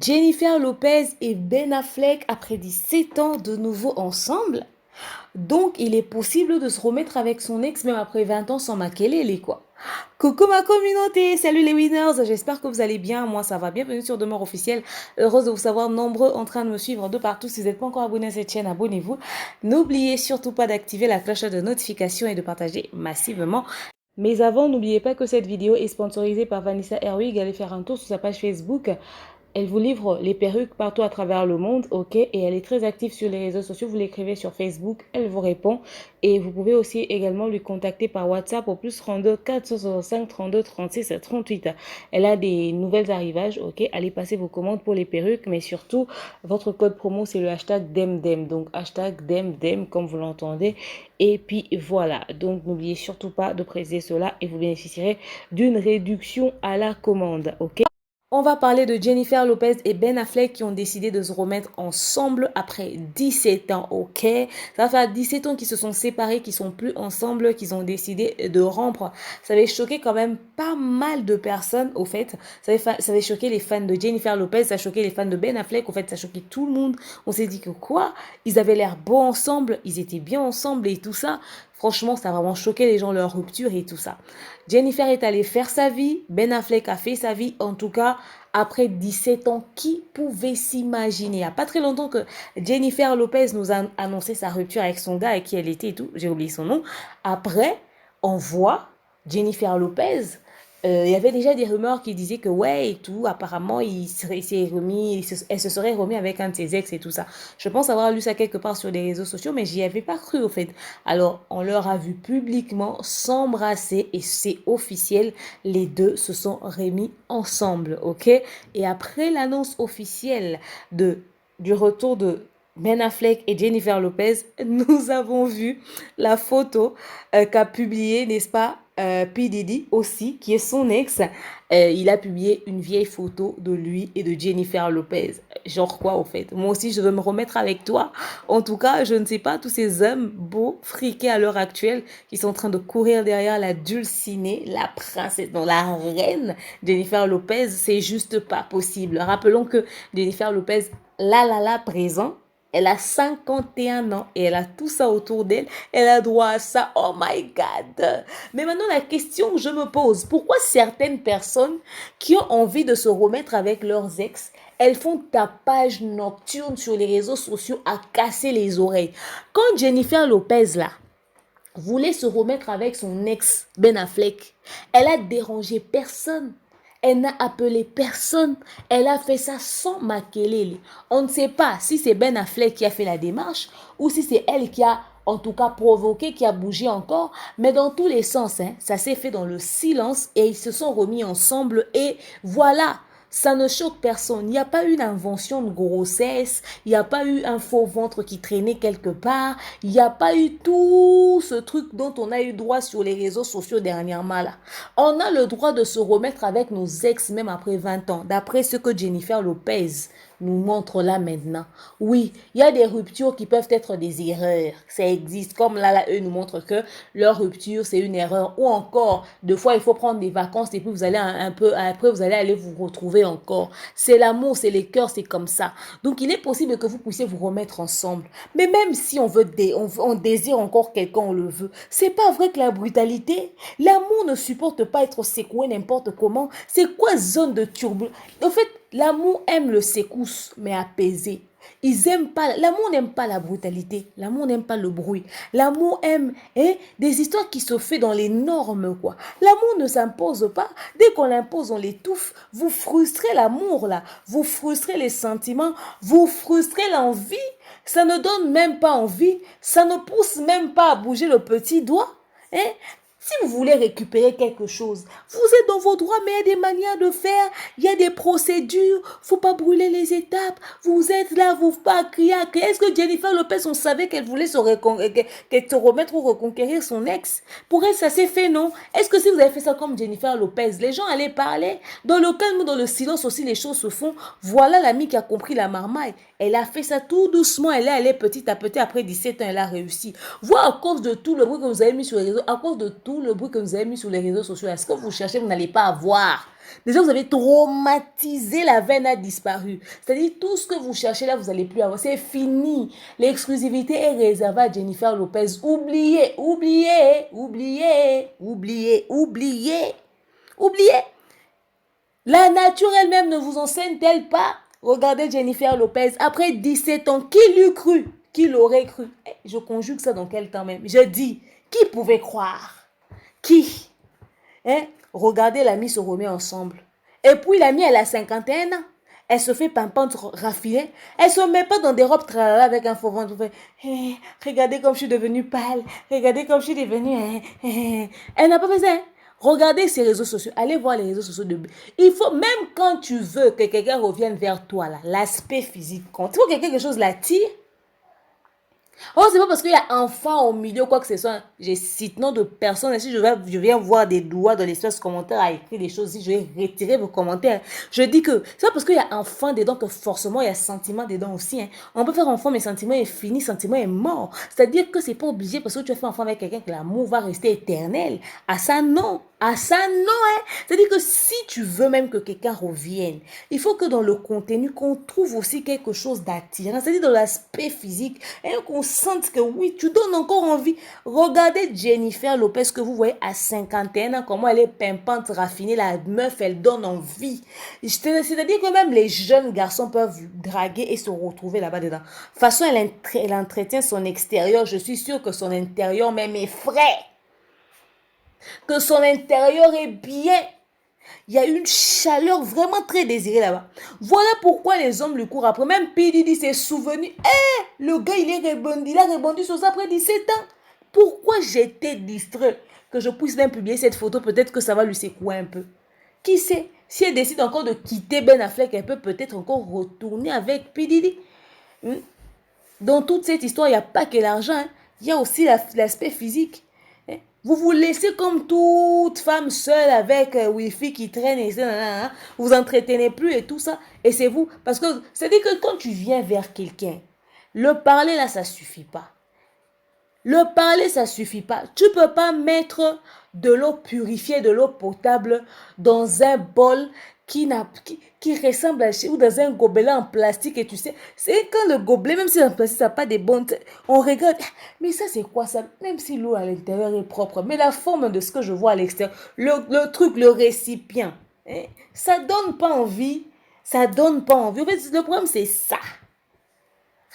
Jennifer Lopez et Ben Affleck, après 17 ans, de nouveau ensemble. Donc, il est possible de se remettre avec son ex même après 20 ans sans maquiller, quoi. Coucou ma communauté, salut les winners, j'espère que vous allez bien, moi ça va, bienvenue sur Demeure Officielle, heureuse de vous savoir nombreux en train de me suivre de partout, si vous n'êtes pas encore abonné à cette chaîne, abonnez-vous, n'oubliez surtout pas d'activer la cloche de notification et de partager massivement. Mais avant, n'oubliez pas que cette vidéo est sponsorisée par Vanessa Herwig, allez faire un tour sur sa page Facebook. Elle vous livre les perruques partout à travers le monde, ok? Et elle est très active sur les réseaux sociaux. Vous l'écrivez sur Facebook, elle vous répond. Et vous pouvez aussi également lui contacter par WhatsApp au plus 32 465 32 36 38. Elle a des nouvelles arrivages, ok? Allez passer vos commandes pour les perruques, mais surtout, votre code promo, c'est le hashtag DEMDEM. Donc, hashtag DEMDEM, comme vous l'entendez. Et puis voilà, donc n'oubliez surtout pas de préciser cela et vous bénéficierez d'une réduction à la commande, ok? On va parler de Jennifer Lopez et Ben Affleck qui ont décidé de se remettre ensemble après 17 ans, ok? Ça va faire 17 ans qu'ils se sont séparés, qu'ils sont plus ensemble, qu'ils ont décidé de rompre. Ça avait choqué quand même pas mal de personnes, au fait. Ça avait choqué les fans de Jennifer Lopez, ça a choqué les fans de Ben Affleck, au fait, ça a choqué tout le monde. On s'est dit que quoi? Ils avaient l'air beaux ensemble, ils étaient bien ensemble et tout ça. Franchement, ça a vraiment choqué les gens, leur rupture et tout ça. Jennifer est allée faire sa vie, Ben Affleck a fait sa vie, en tout cas, après 17 ans, qui pouvait s'imaginer? Il n'y a pas très longtemps que Jennifer Lopez nous a annoncé sa rupture avec son gars avec qui elle était et tout, j'ai oublié son nom. Après, on voit Jennifer Lopez. Il y avait déjà des rumeurs qui disaient que ouais et tout, apparemment elle se serait remis avec un de ses ex et tout ça. Je pense avoir lu ça quelque part sur les réseaux sociaux, mais j'y avais pas cru au fait. Alors, on leur a vu publiquement s'embrasser et c'est officiel, les deux se sont remis ensemble, ok? Et après l'annonce officielle du retour de Ben Affleck et Jennifer Lopez, nous avons vu la photo qu'a publiée, n'est-ce pas, P. Diddy aussi, qui est son ex. Il a publié une vieille photo de lui et de Jennifer Lopez. Genre quoi, au fait? Moi aussi, je veux me remettre avec toi. En tout cas, je ne sais pas, tous ces hommes beaux, friqués à l'heure actuelle, qui sont en train de courir derrière la dulcinée, la princesse, non, la reine Jennifer Lopez, c'est juste pas possible. Rappelons que Jennifer Lopez, la présent, elle a 51 ans et elle a tout ça autour d'elle. Elle a droit à ça. Oh my God. Mais maintenant, la question que je me pose, pourquoi certaines personnes qui ont envie de se remettre avec leurs ex, elles font tapage nocturne sur les réseaux sociaux à casser les oreilles? Quand Jennifer Lopez, là, voulait se remettre avec son ex Ben Affleck, elle a dérangé personne. Elle n'a appelé personne. Elle a fait ça sans maquiller. On ne sait pas si c'est Ben Affleck qui a fait la démarche ou si c'est elle qui a en tout cas provoqué, qui a bougé encore. Mais dans tous les sens, hein, ça s'est fait dans le silence et ils se sont remis ensemble et voilà. Ça ne choque personne. Il n'y a pas eu d'invention de grossesse. Il n'y a pas eu un faux ventre qui traînait quelque part. Il n'y a pas eu tout ce truc dont on a eu droit sur les réseaux sociaux dernièrement là. On a le droit de se remettre avec nos ex même après 20 ans. D'après ce que Jennifer Lopez nous montre là maintenant. Oui, il y a des ruptures qui peuvent être des erreurs. Ça existe. Comme là, eux nous montrent que leur rupture, c'est une erreur. Ou encore, deux fois, il faut prendre des vacances et puis vous allez un peu, après, vous allez aller vous retrouver encore. C'est l'amour, c'est les cœurs, c'est comme ça. Donc, il est possible que vous puissiez vous remettre ensemble. Mais même si on désire encore quelqu'un, on le veut. C'est pas vrai que la brutalité, l'amour ne supporte pas être secoué n'importe comment. C'est quoi zone de turbulence? En fait, l'amour aime le secousse, mais apaisé. Ils aiment pas, l'amour n'aime pas la brutalité, l'amour n'aime pas le bruit, l'amour aime des histoires qui se font dans les normes, quoi. L'amour ne s'impose pas, dès qu'on l'impose, on l'étouffe. Vous frustrez l'amour, là, vous frustrez les sentiments, vous frustrez l'envie, ça ne donne même pas envie, ça ne pousse même pas à bouger le petit doigt. Hein? Si vous voulez récupérer quelque chose, vous êtes dans vos droits, mais il y a des manières de faire, il y a des procédures, faut pas brûler les étapes. Vous êtes là, vous pas crier. Est-ce que Jennifer Lopez, on savait qu'elle voulait se remettre ou reconquérir son ex? Pour elle, ça s'est fait, non? Est-ce que si vous avez fait ça comme Jennifer Lopez, les gens allaient parler? Dans le calme ou dans le silence aussi, les choses se font. Voilà l'amie qui a compris la marmaille. Elle a fait ça tout doucement, elle est allée petit à petit, après 17 ans, elle a réussi. Voilà, à cause de tout le bruit que vous avez mis sur les réseaux, à cause de tout le bruit que vous avez mis sur les réseaux sociaux, est-ce que vous cherchez, vous n'allez pas avoir. Déjà, vous avez traumatisé, la veine a disparu. C'est-à-dire, tout ce que vous cherchez là, vous n'allez plus avoir. C'est fini. L'exclusivité est réservée à Jennifer Lopez. Oubliez, oubliez, oubliez, oubliez, oubliez, oubliez. La nature elle-même ne vous enseigne-t-elle pas? Regardez Jennifer Lopez, après 17 ans, qui l'eût cru? Qui l'aurait cru? Je conjugue ça dans quel temps même? Je dis, qui pouvait croire? Qui? Hein? Regardez, l'ami se remet ensemble. Et puis l'ami, elle a 51 ans. Elle se fait pimpante raffinée. Elle se met pas dans des robes tralala avec un faux ventre. Hey, regardez comme je suis devenue pâle. Regardez comme je suis devenue... Elle n'a pas fait ça. Hein? Regardez ses réseaux sociaux. Allez voir les réseaux sociaux de... Il faut, même quand tu veux que quelqu'un revienne vers toi, là, l'aspect physique compte. Il faut que quelque chose l'attire. Oh, c'est pas parce qu'il y a enfant au milieu, quoi que ce soit. Je cite nom de personne. Si je viens voir des doigts dans l'espace commentaire à écrire des choses, si je vais retirer vos commentaires. Je dis que c'est pas parce qu'il y a enfant dedans que forcément il y a sentiment dedans aussi. Hein. On peut faire enfant, mais sentiment est fini, sentiment est mort. C'est-à-dire que c'est pas obligé parce que tu as fait enfant avec quelqu'un que l'amour va rester éternel. À ça, non. À ça, non. Hein. C'est-à-dire que si tu veux même que quelqu'un revienne, il faut que dans le contenu, qu'on trouve aussi quelque chose d'attirant. C'est-à-dire dans l'aspect physique. Et qu'on sente que oui, tu donnes encore envie. Regardez Jennifer Lopez que vous voyez à 51 ans, comment elle est pimpante, raffinée. La meuf, elle donne envie. C'est-à-dire que même les jeunes garçons peuvent draguer et se retrouver là-bas dedans. De toute façon, elle entretient son extérieur. Je suis sûre que son intérieur même est frais. Que son intérieur est bien. Il y a une chaleur vraiment très désirée là-bas. Voilà pourquoi les hommes lui courent après. Même P. Diddy s'est souvenu. Le gars, il a rebondi sur ça après 17 ans. Pourquoi j'étais distrait que je puisse même publier cette photo? Peut-être que ça va lui secouer un peu. Qui sait? Si elle décide encore de quitter Ben Affleck, elle peut peut-être encore retourner avec P. Diddy. Dans toute cette histoire, il n'y a pas que l'argent. Hein. Il y a aussi l'aspect physique. Vous vous laissez comme toute femme seule avec Wi-Fi qui traîne et ça, vous entretenez plus et tout ça. Et c'est vous. Parce que c'est-à-dire que quand tu viens vers quelqu'un, le parler là, ça suffit pas. Le parler, ça suffit pas. Tu peux pas mettre de l'eau purifiée, de l'eau potable dans un bol qui ressemble à ou dans un gobelet en plastique et tu sais, c'est quand le gobelet, même si c'est en plastique, ça n'a pas de bon, on regarde, mais ça c'est quoi ça? Même si l'eau à l'intérieur est propre, mais la forme de ce que je vois à l'extérieur, le truc, le récipient, hein, ça donne pas envie, ça donne pas envie. En fait, le problème c'est ça.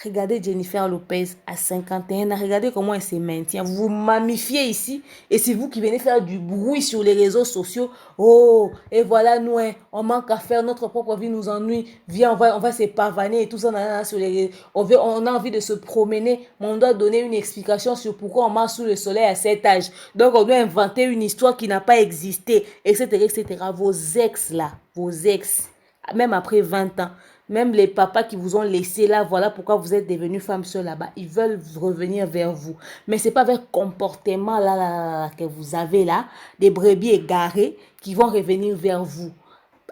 Regardez Jennifer Lopez à 51 ans. Regardez comment elle se maintient. Vous vous mamifiez ici. Et c'est vous qui venez faire du bruit sur les réseaux sociaux. Oh, et voilà, nous, hein, on manque à faire. Notre propre vie nous ennuie. Viens, on va se pavaner et tout ça. Sur les, on a envie de se promener. Mais on doit donner une explication sur pourquoi on marche sous le soleil à cet âge. Donc, on doit inventer une histoire qui n'a pas existé. Etc., etc. Vos ex, là. Vos ex. Même après 20 ans. Même les papas qui vous ont laissé là, voilà pourquoi vous êtes devenue femme seule là-bas. Ils veulent revenir vers vous. Mais ce n'est pas avec comportement là, que vous avez là, des brebis égarées qui vont revenir vers vous.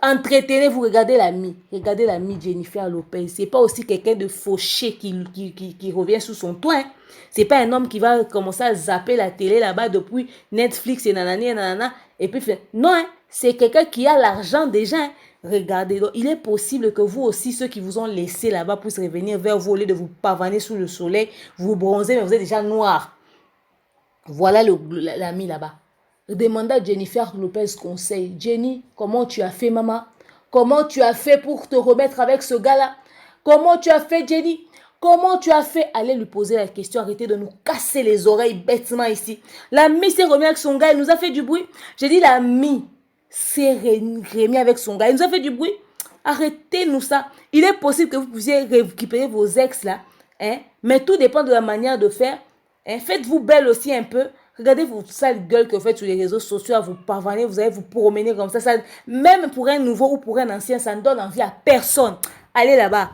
Entretenez-vous, regardez l'ami Jennifer Lopez. C'est pas aussi quelqu'un de fauché qui revient sous son toit. Hein. C'est pas un homme qui va commencer à zapper la télé là-bas depuis Netflix et nanana. Et puis, non, hein, c'est quelqu'un qui a l'argent déjà. Hein. Regardez, donc il est possible que vous aussi, ceux qui vous ont laissé là-bas, puissent revenir vers vous au lieu de vous pavaner sous le soleil, vous bronzer, mais vous êtes déjà noir. Voilà l'ami là-bas. Demandez à Jennifer Lopez conseil. Jenny, comment tu as fait, maman? Comment tu as fait pour te remettre avec ce gars-là? Comment tu as fait, Jenny? Comment tu as fait? Allez lui poser la question. Arrêtez de nous casser les oreilles bêtement ici. L'ami s'est remis avec son gars. Il nous a fait du bruit. J'ai dit l'ami s'est remis avec son gars. Il nous a fait du bruit. Arrêtez-nous ça. Il est possible que vous puissiez récupérer vos ex là. Hein? Mais tout dépend de la manière de faire. Hein? Faites-vous belle aussi un peu. Regardez vos sales gueules que vous faites sur les réseaux sociaux à vous pavaner, vous allez vous promener comme ça. Même pour un nouveau ou pour un ancien, ça ne donne envie à personne. Allez là-bas.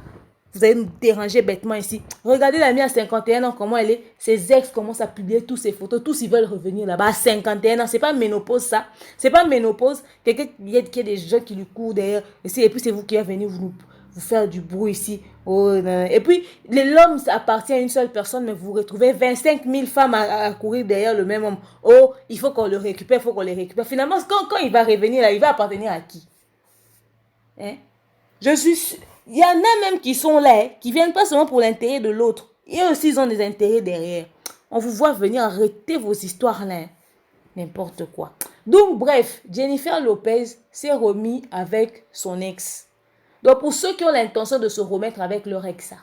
Vous allez nous déranger bêtement ici. Regardez l'ami à 51 ans, comment elle est. Ses ex commencent à publier toutes ses photos. Tous ils veulent revenir là-bas à 51 ans. C'est pas ménopause ça. C'est pas ménopause. Quelqu'un qui a des gens qui lui courent derrière. Et puis c'est vous qui venez vous faire du bruit ici. Oh, et puis, l'homme appartient à une seule personne, mais vous retrouvez 25 000 femmes à courir derrière le même homme. Oh, il faut qu'on le récupère, il faut qu'on les récupère. Finalement, quand il va revenir là, il va appartenir à qui? Hein? Il y en a même qui sont là, hein, qui viennent pas seulement pour l'intérêt de l'autre. Et eux aussi, ils ont des intérêts derrière. On vous voit venir arrêter vos histoires là. Hein. N'importe quoi. Donc, bref, Jennifer Lopez s'est remis avec son ex. Donc, pour ceux qui ont l'intention de se remettre avec leur ex,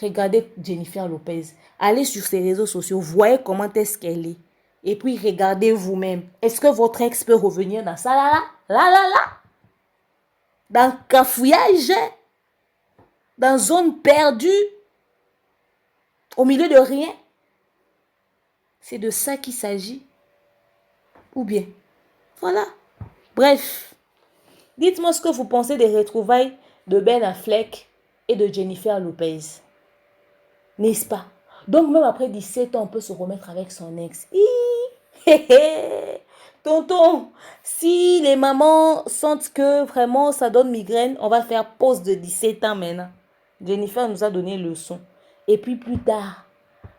regardez Jennifer Lopez. Allez sur ses réseaux sociaux, voyez comment est-ce qu'elle est. Et puis, regardez vous-même. Est-ce que votre ex peut revenir dans ça là? Dans cafouillage, dans zone perdue, au milieu de rien? C'est de ça qu'il s'agit. Ou bien, voilà. Bref, dites-moi ce que vous pensez des retrouvailles de Ben Affleck et de Jennifer Lopez. N'est-ce pas? Donc même après 17 ans, on peut se remettre avec son ex. Tonton, si les mamans sentent que vraiment ça donne migraine, on va faire pause de 17 ans maintenant. Jennifer nous a donné leçon. Et puis plus tard,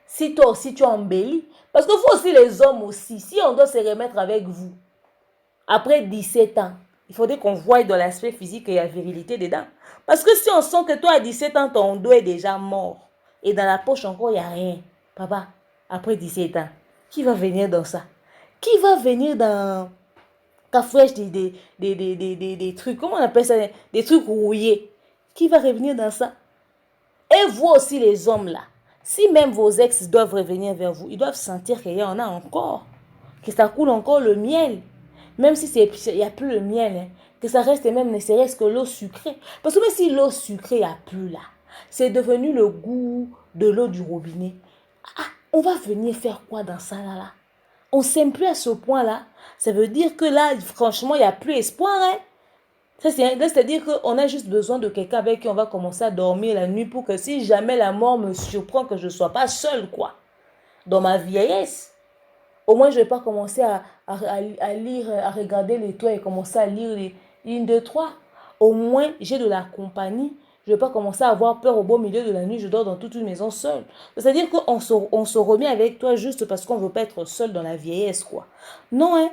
si toi aussi tu embellis, parce que vous aussi les hommes aussi, si on doit se remettre avec vous, après 17 ans, il faudrait qu'on voie dans l'aspect physique et la virilité dedans. Parce que si on sent que toi à 17 ans, ton dos est déjà mort, et dans la poche encore, il n'y a rien, papa, après 17 ans, qui va venir dans ça? Qui va venir dans ta fraîche des trucs, comment on appelle ça? Des trucs rouillés. Qui va revenir dans ça? Et vous aussi les hommes là, si même vos ex doivent revenir vers vous, ils doivent sentir qu'il y en a encore, que ça coule encore le miel. Même si il n'y a plus le miel, hein, que ça reste même ne serait-ce que l'eau sucrée. Parce que même si l'eau sucrée, il n'y a plus là, c'est devenu le goût de l'eau du robinet. Ah, on va venir faire quoi dans ça là? On ne s'aime plus à ce point-là. Ça veut dire que là, franchement, il n'y a plus espoir. Hein? C'est-à-dire qu'on a juste besoin de quelqu'un avec qui on va commencer à dormir la nuit pour que si jamais la mort me surprend, que je ne sois pas seule, quoi. Dans ma vieillesse. Au moins, je ne vais pas commencer à lire, à regarder les toits et commencer à lire les lignes de 3. Au moins, j'ai de la compagnie. Je ne vais pas commencer à avoir peur au beau milieu de la nuit. Je dors dans toute une maison seule. C'est-à-dire qu'on se remet avec toi juste parce qu'on ne veut pas être seul dans la vieillesse, quoi. Non, hein.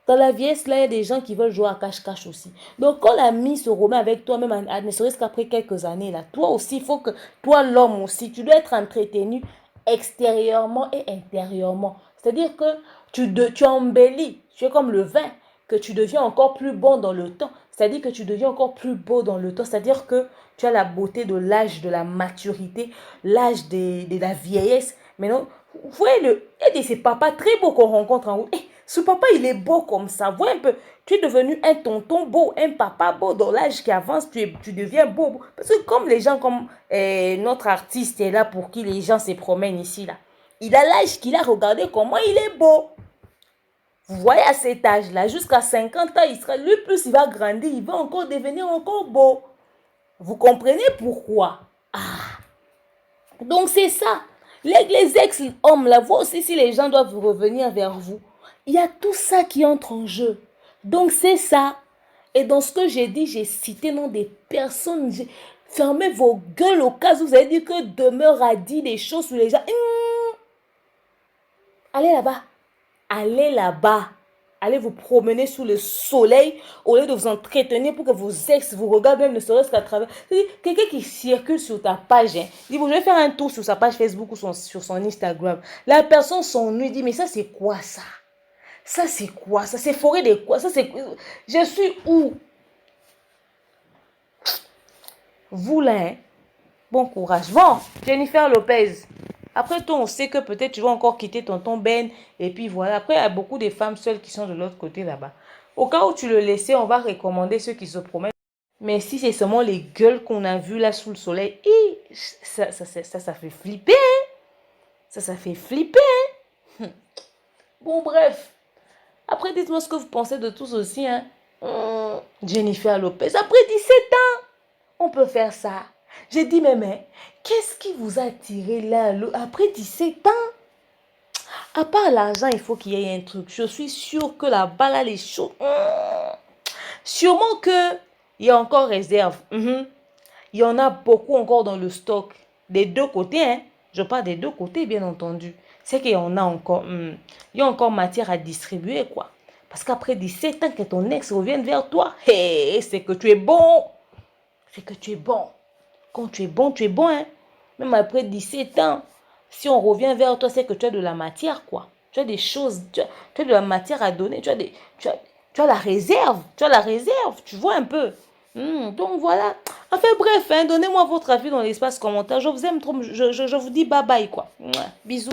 Dans la vieillesse, là, il y a des gens qui veulent jouer à cache-cache aussi. Donc, quand l'ami se remet avec toi, même ne serait-ce qu'après quelques années, là, toi aussi, il faut que, toi, l'homme aussi, tu dois être entretenu extérieurement et intérieurement. C'est-à-dire que tu embellis, tu es comme le vin, que tu deviens encore plus bon dans le temps. C'est-à-dire que tu deviens encore plus beau dans le temps. C'est-à-dire que tu as la beauté de l'âge de la maturité, l'âge de la vieillesse. Maintenant, vous voyez, il y a ces papas très beaux qu'on rencontre en route. Hey, ce papa, il est beau comme ça. Vois un peu, tu es devenu un tonton beau, un papa beau. Dans l'âge qui avance, tu deviens beau. Parce que comme les gens, comme notre artiste est là pour qui les gens se promènent ici, là. Il a l'âge qu'il a, regardé comment il est beau. Vous voyez, à cet âge-là, jusqu'à 50 ans, il sera, lui, plus il va grandir, il va encore devenir encore beau. Vous comprenez pourquoi? Ah, donc c'est ça. Les ex-hommes, là, vous aussi, si les gens doivent revenir vers vous, il y a tout ça qui entre en jeu. Donc c'est ça. Et dans ce que j'ai dit, j'ai cité nom des personnes. Fermez vos gueules au cas où vous avez dit que demeure a dit des choses sur les gens. Allez là-bas. Allez là-bas. Allez vous promener sous le soleil au lieu de vous entretenir pour que vos ex vous regardent même ne serait-ce qu'à travers. Quelqu'un qui circule sur ta page, hein, dit, bon, je vais faire un tour sur sa page Facebook ou sur son Instagram. La personne s'ennuie, dit, mais ça c'est quoi ça? Ça c'est quoi? Ça c'est forêt de quoi? Ça c'est... Je suis où? Vous là, hein? Bon courage. Bon, Jennifer Lopez. Après tout, on sait que peut-être tu vas encore quitter tonton Ben. Et puis voilà. Après, il y a beaucoup de femmes seules qui sont de l'autre côté là-bas. Au cas où tu le laissais, on va recommander ceux qui se promènent. Mais si c'est seulement les gueules qu'on a vues là sous le soleil, ça fait flipper. Hein? Ça fait flipper. Hein? Bon, bref. Après, dites-moi ce que vous pensez de tous aussi. Hein? Jennifer Lopez, après 17 ans, on peut faire ça. J'ai dit, mais qu'est-ce qui vous a attiré là après 17 ans? À part l'argent, il faut qu'il y ait un truc. Je suis sûre que là-bas, là, les choses... Sûrement que il y a encore réserve. Il y en a beaucoup encore dans le stock. Des deux côtés, hein. Je parle des deux côtés, bien entendu. C'est qu'il y en a encore. Il y a encore matière à distribuer, quoi. Parce qu'après 17 ans que ton ex revienne vers toi, hey, c'est que tu es bon. C'est que tu es bon. Quand tu es bon, hein. Même après 17 ans, si on revient vers toi, c'est que tu as de la matière, quoi. Tu as des choses, tu as de la matière à donner, tu as la réserve, tu vois un peu. Donc voilà. Enfin bref, hein, donnez-moi votre avis dans l'espace commentaire. Je vous aime trop, je vous dis bye bye, quoi. Mouah, bisous.